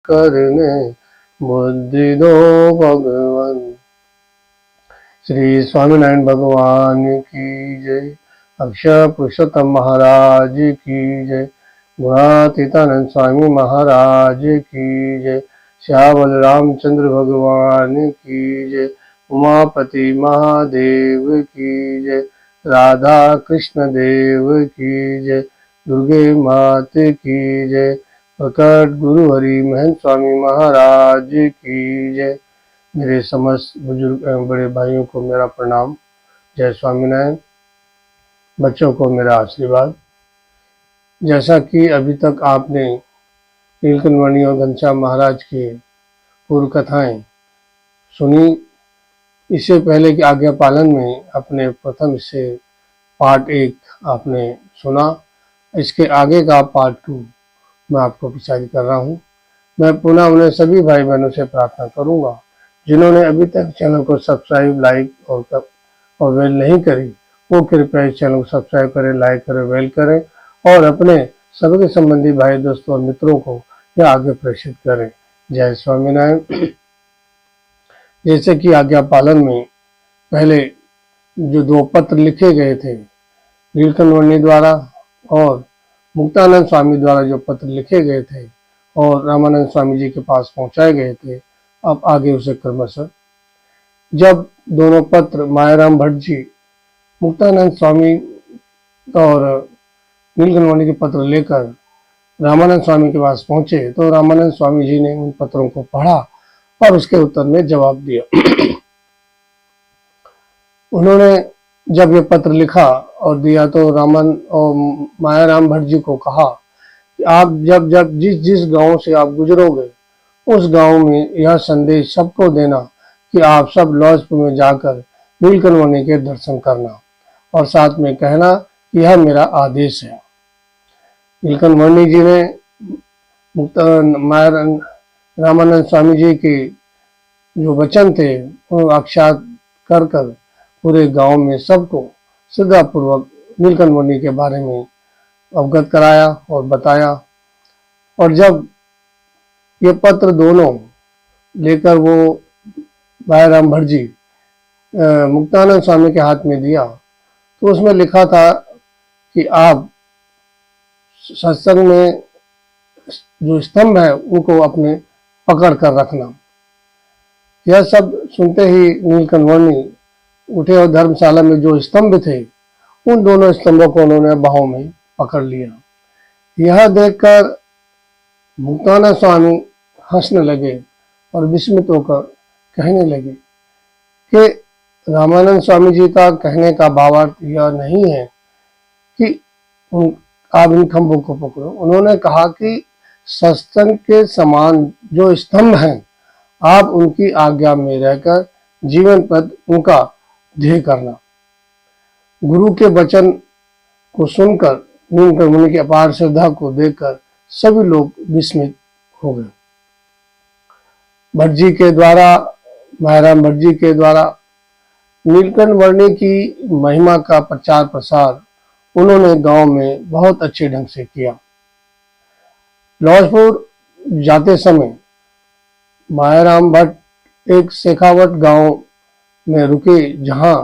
करने बुद्धि दो भगवान। श्री स्वामीनारायण भगवान की जय। अक्षर पुरुषोत्तम महाराज की जय। गुणातीतानंद स्वामी महाराज की जय। श्यामल रामचंद्र भगवान की जय। उमापति महादेव की जय। राधा कृष्ण देव की जय। दुर्गे मात की जय। प्रकट गुरु हरि महंत स्वामी महाराज की जय। मेरे समस्त बुजुर्ग एवं बड़े भाइयों को मेरा प्रणाम। जय स्वामीनारायण। बच्चों को मेरा आशीर्वाद। जैसा कि अभी तक आपने नीलकंठ वर्णी और घनश्याम महाराज की पूर्व कथाएं सुनी, इससे पहले कि आज्ञा पालन में अपने प्रथम से पार्ट 1 आपने सुना, इसके आगे का पार्ट 2 मैं आपको प्रचारित कर रहा हूं। मैं पुनः उन्हें सभी भाई बहनों से प्रार्थना करूंगा जिन्होंने अभी तक चैनल को सब्सक्राइब, लाइक और वेल नहीं करी, वो कृपया इस चैनल को सब्सक्राइब करें, लाइक करें, वेल करें और अपने सभी संबंधी भाई दोस्तों और मित्रों को यह आगे प्रेषित करें। जय स्वामीनारायण। जैसे कि आज्ञा पालन में पहले जो 2 पत्र लिखे गए थे, नीलकंठ वर्णी द्वारा और मुक्तानंद स्वामी द्वारा जो पत्र लिखे गए थे और रामानंद स्वामी जी के पास पहुंचाए गए थे, अब आगे उसे क्रमशः जब दोनों पत्र मायाराम भट्ट जी मुक्तानंद स्वामी और नीलकंठ वर्णी के पत्र लेकर रामानंद स्वामी के पास पहुंचे तो रामानंद स्वामी जी ने उन पत्रों को पढ़ा और उसके उत्तर में जवाब दिया। उन्होंने जब ये पत्र लिखा और दिया तो रामन और मायाराम भट्ट जी को कहा कि आप जब जिस गांव से आप गुजरोगे उस गांव में यह संदेश सबको देना कि आप सब लॉजपुर में जाकर नीलकंठ वर्णी के दर्शन करना और साथ में कहना कि यह मेरा आदेश है। नीलकंठ वर्णी जी ने रामानंद स्वामी जी के जो वचन थे उनको साक्षात कर पूरे गांव में सबको श्रद्धापूर्वक नीलकंठ वर्णी के बारे में अवगत कराया और बताया। और जब ये पत्र दोनों लेकर वो मायाराम भट्ट जी मुक्तानंद स्वामी के हाथ में दिया तो उसमें लिखा था कि आप सत्संग में जो स्तंभ है उनको अपने पकड़ कर रखना। यह सब सुनते ही नीलकंठ वर्णी उठे और धर्मशाला में जो स्तंभ थे उन दोनों स्तंभों को उन्होंने बाहों में पकड़ लिया। यह देखकर मुक्तानंद स्वामी हंसने लगे और विस्मित होकर कहने लगे कि रामानंद स्वामी जी का कहने का भावार्थ यह नहीं है कि आप इन खंभों को पकड़ो। उन्होंने कहा कि सत्संग के समान जो स्तंभ हैं आप उनकी आज्ञा में रहकर जीवन पद उनका ध्येय करना। गुरु के वचन को सुनकर नीलकंठ वर्णी की अपार श्रद्धा को देखकर सभी लोग विस्मित हो गए। भट्ट जी के द्वारा, मायाराम भट्ट जी के द्वारा नीलकंठ वर्णी की महिमा का प्रचार प्रसार उन्होंने गांव में बहुत अच्छे ढंग से किया। लॉजपुर जाते समय मायाराम भट्ट एक शेखावट गांव में रुके जहां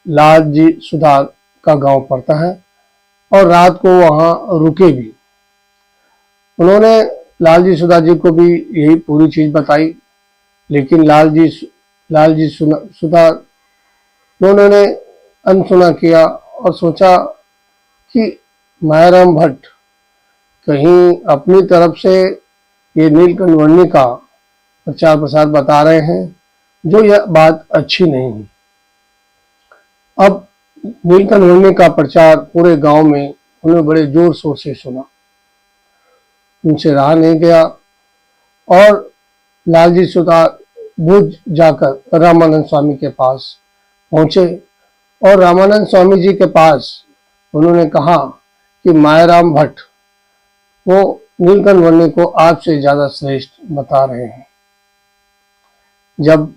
लाल जी सुधार का गांव पड़ता है और रात को वहां रुके भी। उन्होंने लाल जी सुधार जी को भी यही पूरी चीज बताई, लेकिन लाल जी सुधार उन्होंने अनसुना किया और सोचा कि मायाराम भट्ट कहीं अपनी तरफ से ये नीलकंठ वर्णी का प्रचार प्रसार बता रहे हैं, जो यह बात अच्छी नहीं है। अब नीलकंठ वर्णी का प्रचार पूरे गांव में उन्होंने बड़े जोर शोर से सुना, उनसे रहा नहीं गया और लालजी सुधार भुज जाकर रामानंद स्वामी के पास पहुंचे और रामानंद स्वामी जी के पास उन्होंने कहा कि मायाराम भट्ट वो नीलकंठ वर्णी को आपसे ज्यादा श्रेष्ठ बता रहे हैं। जब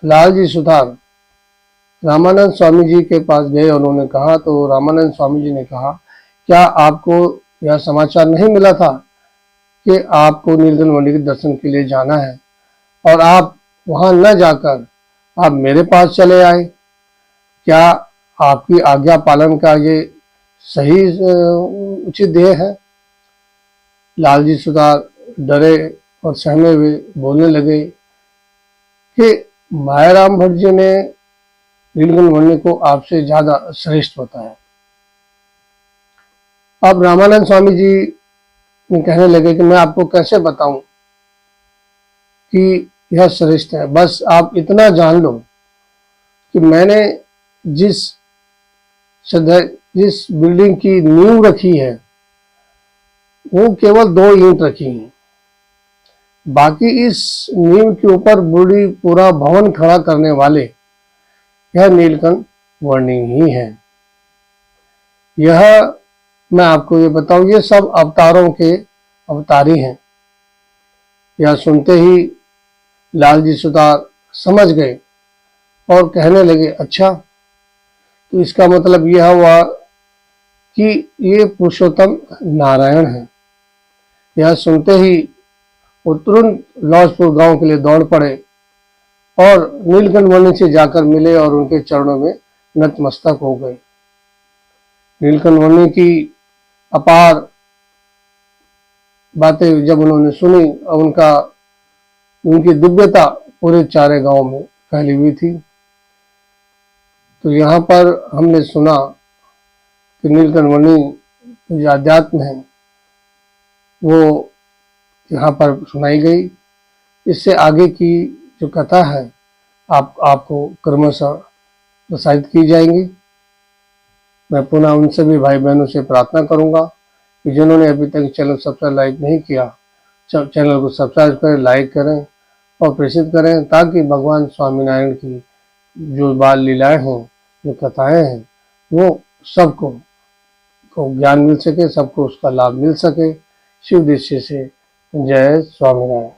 लालजी सुधार रामानंद स्वामी जी के पास गए, उन्होंने कहा तो रामानंद स्वामी जी ने कहा क्या आपको यह समाचार नहीं मिला था कि आपको नीलकंठ वर्णी के दर्शन के लिए जाना है और आप वहां न जाकर आप मेरे पास चले आए? क्या आपकी आज्ञा पालन का ये सही उचित ध्येय है? लालजी सुतार डरे और सहमे हुए बोलने लगे कि मायाराम भट्ट जी ने नीलकंठ वर्णी को आपसे ज्यादा श्रेष्ठ बताया। अब रामानंद स्वामी जी कहने लगे कि मैं आपको कैसे बताऊं कि यह श्रेष्ठ है, बस आप इतना जान लो कि मैंने जिस बिल्डिंग की नींव रखी है वो केवल 2 ईंट रखी हैं, बाकी इस नींव के ऊपर पूरा भवन खड़ा करने वाले यह नीलकंठ वर्णी ही है। यह मैं आपको ये बताऊं, ये सब अवतारों के अवतारी हैं। यह सुनते ही लालजी सुतार समझ गए और कहने लगे, अच्छा तो इसका मतलब यह हुआ कि ये पुरुषोत्तम नारायण है। यह सुनते ही वो तुरंत लौसपुर गांव के लिए दौड़ पड़े और नीलकंठ वर्णी से जाकर मिले और उनके चरणों में नतमस्तक हो गए। नीलकंठ वर्णी की अपार बातें जब उन्होंने सुनी और उनकी दिव्यता पूरे चारे गांव में फैली हुई थी, तो यहाँ पर हमने सुना कि नीलकंठ वर्णी जो अध्यात्म है वो यहाँ पर सुनाई गई। इससे आगे की जो कथा है आपको क्रमशः प्रसारित की जाएंगी। मैं पुनः उन सभी भाई बहनों से प्रार्थना करूंगा कि जिन्होंने अभी तक चैनल सब्सक्राइब लाइक नहीं किया, चैनल को सब्सक्राइब करें, लाइक करें और प्रेषित करें, ताकि भगवान स्वामीनारायण की जो बाल लीलाएं हैं, जो कथाएं हैं, वो सबको ज्ञान मिल सके, सबको उसका लाभ मिल सके। शिव दृष्टि से जय स्वामीनारायण।